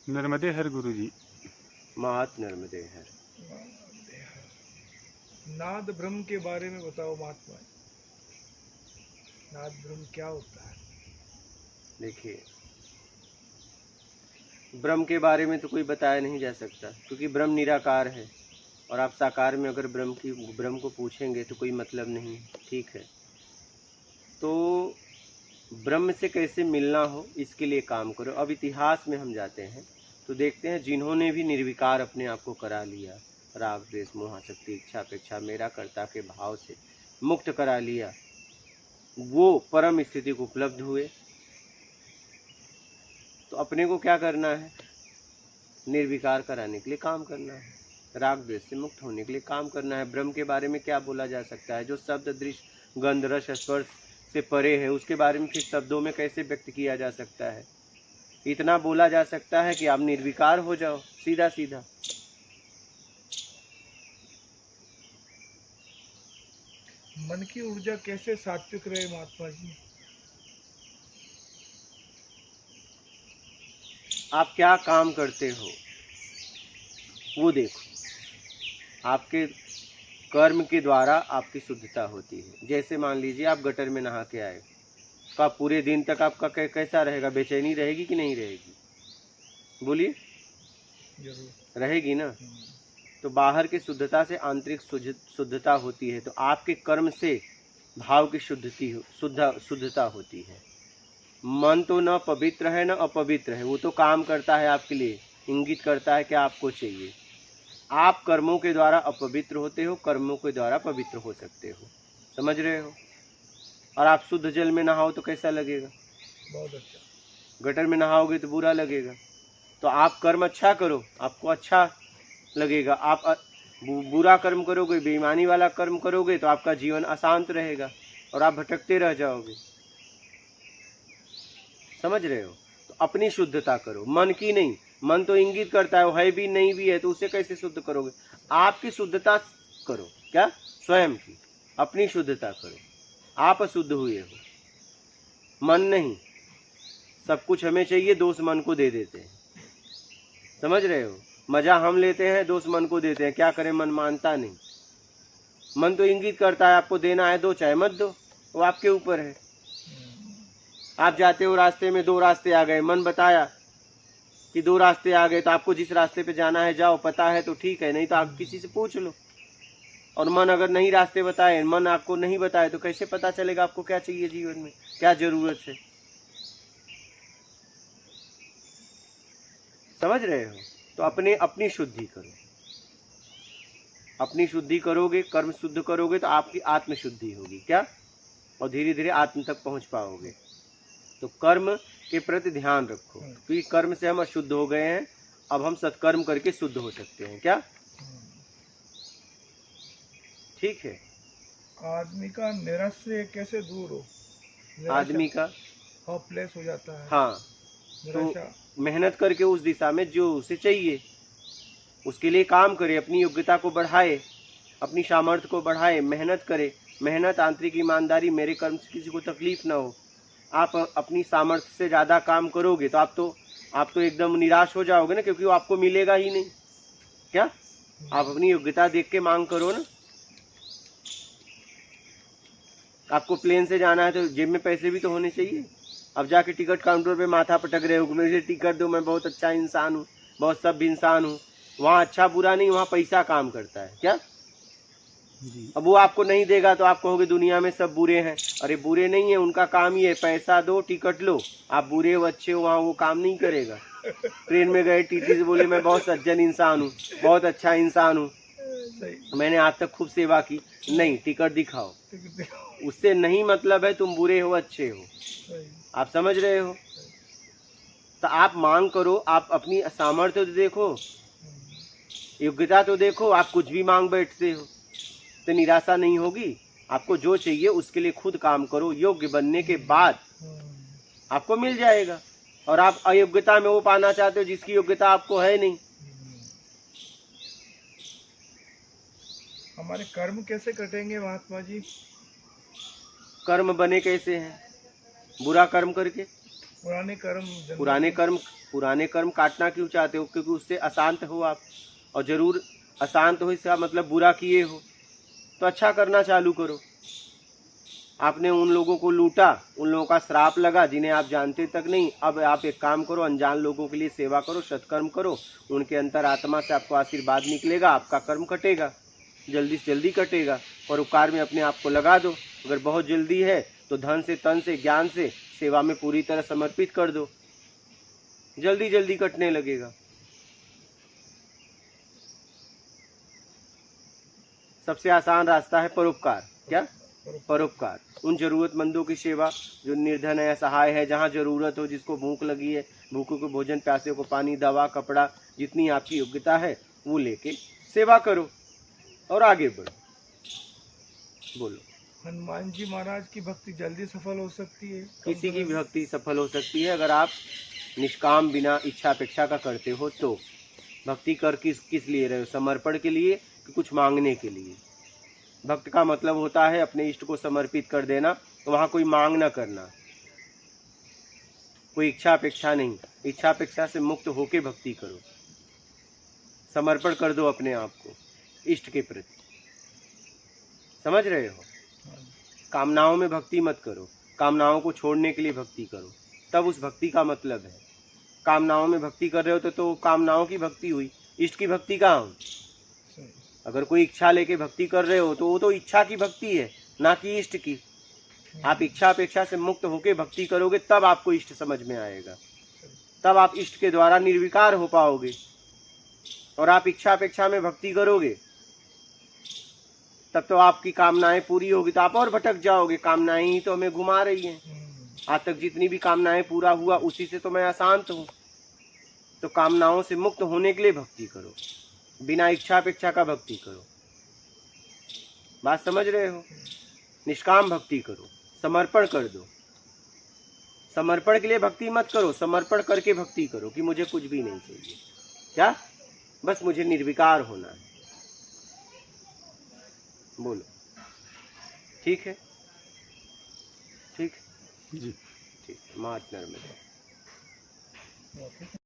नर्मदे हर गुरु जी। मात नर्मदे हर। नाद ब्रह्म के बारे में बताओ महात्मा। नाद ब्रह्म क्या होता है? देखिए, ब्रह्म के बारे में तो कोई बताया नहीं जा सकता, क्योंकि ब्रह्म निराकार है। और आप साकार में अगर ब्रह्म को पूछेंगे तो कोई मतलब नहीं। ठीक है, तो ब्रह्म से कैसे मिलना हो इसके लिए काम करो। अब इतिहास में हम जाते हैं तो देखते हैं जिन्होंने भी निर्विकार अपने आप को करा लिया, राग द्वेष मोह आसक्ति इच्छा अपेक्षा मेरा कर्ता के भाव से मुक्त करा लिया, वो परम स्थिति को उपलब्ध हुए। तो अपने को क्या करना है? निर्विकार कराने के लिए काम करना है, राग द्वेष से मुक्त होने के लिए काम करना है। ब्रह्म के बारे में क्या बोला जा सकता है? जो शब्द दृश्य गंध रस स्पर्श से परे है, उसके बारे में फिर शब्दों में कैसे व्यक्त किया जा सकता है? इतना बोला जा सकता है कि आप निर्विकार हो जाओ, सीधा सीधा। मन की ऊर्जा कैसे सात्विक रहे महात्मा जी? आप क्या काम करते हो वो देखो। आपके कर्म के द्वारा आपकी शुद्धता होती है। जैसे मान लीजिए आप गटर में नहा के आए, तो आप पूरे दिन तक आपका कैसा रहेगा? बेचैनी रहेगी कि नहीं रहेगी? बोलिए, जरूर रहेगी ना। तो बाहर की शुद्धता से आंतरिक शुद्धता होती है। तो आपके कर्म से भाव की शुद्धता होती है। मन तो न पवित्र है न अपवित्र है, वो तो काम करता है आपके लिए, इंगित करता है कि आपको चाहिए। आप कर्मों के द्वारा अपवित्र होते हो, कर्मों के द्वारा पवित्र हो सकते हो। समझ रहे हो? और आप शुद्ध जल में नहाओ तो कैसा लगेगा? बहुत अच्छा। गटर में नहाओगे तो बुरा लगेगा। तो आप कर्म अच्छा करो, आपको अच्छा लगेगा। आप बुरा कर्म करोगे, बेईमानी वाला कर्म करोगे तो आपका जीवन अशांत रहेगा और आप भटकते रह जाओगे। समझ रहे हो? तो अपनी शुद्धता करो, मन की नहीं। मन तो इंगित करता है भी नहीं भी है, तो उसे कैसे शुद्ध करोगे? आपकी शुद्धता करो। क्या? स्वयं की अपनी शुद्धता करो। आप अशुद्ध हुए हो, मन नहीं। सब कुछ हमें चाहिए, दोष मन को दे देते हैं। समझ रहे हो? मजा हम लेते हैं, दोष मन को देते हैं। क्या करें? मन मानता नहीं। मन तो इंगित करता है आपको देना है दो, चाहे मत दो, वो आपके ऊपर है। आप जाते हो रास्ते में, दो रास्ते आ गए, मन बताया कि दो रास्ते आ गए, तो आपको जिस रास्ते पे जाना है जाओ, पता है तो ठीक है, नहीं तो आप किसी से पूछ लो। और मन अगर नहीं रास्ते बताए, मन आपको नहीं बताए, तो कैसे पता चलेगा आपको क्या चाहिए जीवन में, क्या जरूरत है? समझ रहे हो? तो अपनी शुद्धि करो। अपनी शुद्धि करोगे, कर्म शुद्ध करोगे तो आपकी आत्म शुद्धि होगी। क्या? और धीरे धीरे आत्म तक पहुंच पाओगे। तो कर्म के प्रति ध्यान रखो, क्योंकि कर्म से हम अशुद्ध हो गए हैं। अब हम सत्कर्म करके शुद्ध हो सकते हैं। क्या? ठीक है। आदमी का निराश्रय कैसे दूर हो? आदमी का हॉपलेस हो जाता है। हाँ, तो मेहनत करके उस दिशा में जो उसे चाहिए उसके लिए काम करे, अपनी योग्यता को बढ़ाए, अपनी सामर्थ्य को बढ़ाए, मेहनत करे। मेहनत, आंतरिक ईमानदारी, मेरे कर्म से किसी को तकलीफ ना हो। आप अपनी सामर्थ्य से ज़्यादा काम करोगे तो आप तो एकदम निराश हो जाओगे ना, क्योंकि वो आपको मिलेगा ही नहीं। क्या? आप अपनी योग्यता देख के मांग करो ना। आपको प्लेन से जाना है तो जेब में पैसे भी तो होने चाहिए। अब जाके टिकट काउंटर पे माथा पटक रहे हो, मुझे टिकट दो, मैं बहुत अच्छा इंसान हूँ, बहुत सभ्य इंसान हूँ। वहाँ अच्छा बुरा नहीं, वहाँ पैसा काम करता है। क्या? अब वो आपको नहीं देगा तो आप कहोगे दुनिया में सब बुरे हैं। अरे बुरे नहीं है, उनका काम ही है पैसा दो, टिकट लो। आप बुरे हो, अच्छे हो, वहाँ वो काम नहीं करेगा। ट्रेन में गए, टीटी से बोले मैं बहुत सज्जन इंसान हूँ, बहुत अच्छा इंसान हूँ, मैंने आज तक खूब सेवा की। नहीं, टिकट दिखाओ। उससे नहीं मतलब है तुम बुरे हो अच्छे हो। आप समझ रहे हो? तो आप मांग करो, आप अपनी सामर्थ्य तो देखो, योग्यता तो देखो। आप कुछ भी मांग बैठते हो तो निराशा नहीं होगी। आपको जो चाहिए उसके लिए खुद काम करो। योग्य बनने के बाद आपको मिल जाएगा। और आप अयोग्यता में वो पाना चाहते हो जिसकी योग्यता आपको है नहीं। हमारे कर्म कैसे कटेंगे महात्मा जी? कर्म बने कैसे हैं? बुरा कर्म करके। पुराने कर्म काटना क्यों चाहते हो? क्योंकि उससे अशांत हो आप, और जरूर अशांत हो इसका मतलब बुरा किए हो, तो अच्छा करना चालू करो। आपने उन लोगों को लूटा, उन लोगों का श्राप लगा जिन्हें आप जानते तक नहीं। अब आप एक काम करो, अनजान लोगों के लिए सेवा करो, सत्कर्म करो, उनके अंतर आत्मा से आपको आशीर्वाद निकलेगा, आपका कर्म कटेगा, जल्दी से जल्दी कटेगा। परोपकार में अपने आप को लगा दो। अगर बहुत जल्दी है तो धन से, तन से, ज्ञान से सेवा में पूरी तरह समर्पित कर दो, जल्दी जल्दी कटने लगेगा। सबसे आसान रास्ता है परोपकार। क्या? परोपकार। उन जरूरतमंदों की सेवा जो निर्धन है, असहाय है, जहाँ जरूरत हो, जिसको भूख लगी है, भूखों को भोजन, प्यासे को पानी, दवा, कपड़ा, जितनी आपकी योग्यता है वो लेके सेवा करो और आगे बढ़ो। बोलो। हनुमान जी महाराज की भक्ति जल्दी सफल हो सकती है? किसी की भी भक्ति सफल हो सकती है अगर आप निष्काम, बिना इच्छा अपेक्षा का करते हो तो। भक्ति कर किस लिए रहे हो? समर्पण के लिए कि कुछ मांगने के लिए? भक्त का मतलब होता है अपने इष्ट को समर्पित कर देना, तो वहाँ कोई मांग न करना, कोई इच्छा अपेक्षा नहीं। इच्छा अपेक्षा से मुक्त होके भक्ति करो, समर्पण कर दो अपने आप को इष्ट के प्रति। समझ रहे हो? कामनाओं में भक्ति मत करो, कामनाओं को छोड़ने के लिए भक्ति करो, तब उस भक्ति का मतलब है। कामनाओं में भक्ति कर रहे हो तो कामनाओं की भक्ति हुई, इष्ट की भक्ति कहाँ हुई? अगर कोई इच्छा लेके भक्ति कर रहे हो तो वो तो इच्छा की भक्ति है, ना कि इष्ट की। आप इच्छा अपेक्षा से मुक्त होके भक्ति करोगे तब आपको इष्ट समझ में आएगा, तब आप इष्ट के द्वारा निर्विकार हो पाओगे। और आप इच्छा अपेक्षा में भक्ति करोगे तब तो आपकी कामनाएं पूरी होगी तो आप और भटक जाओगे। कामनाएं ही तो हमें घुमा रही हैं। आज तक जितनी भी कामनाएं पूरा हुआ उसी से तो मैं अशांत हूँ। तो कामनाओं से मुक्त होने के लिए भक्ति करो, बिना इच्छा अपेक्षा का भक्ति करो। बात समझ रहे हो? निष्काम भक्ति करो, समर्पण कर दो। समर्पण के लिए भक्ति मत करो, समर्पण करके भक्ति करो कि मुझे कुछ भी नहीं चाहिए। क्या? बस मुझे निर्विकार होना है। बोलो। ठीक है? ठीक है जी, ठीक। मात नर्मदा।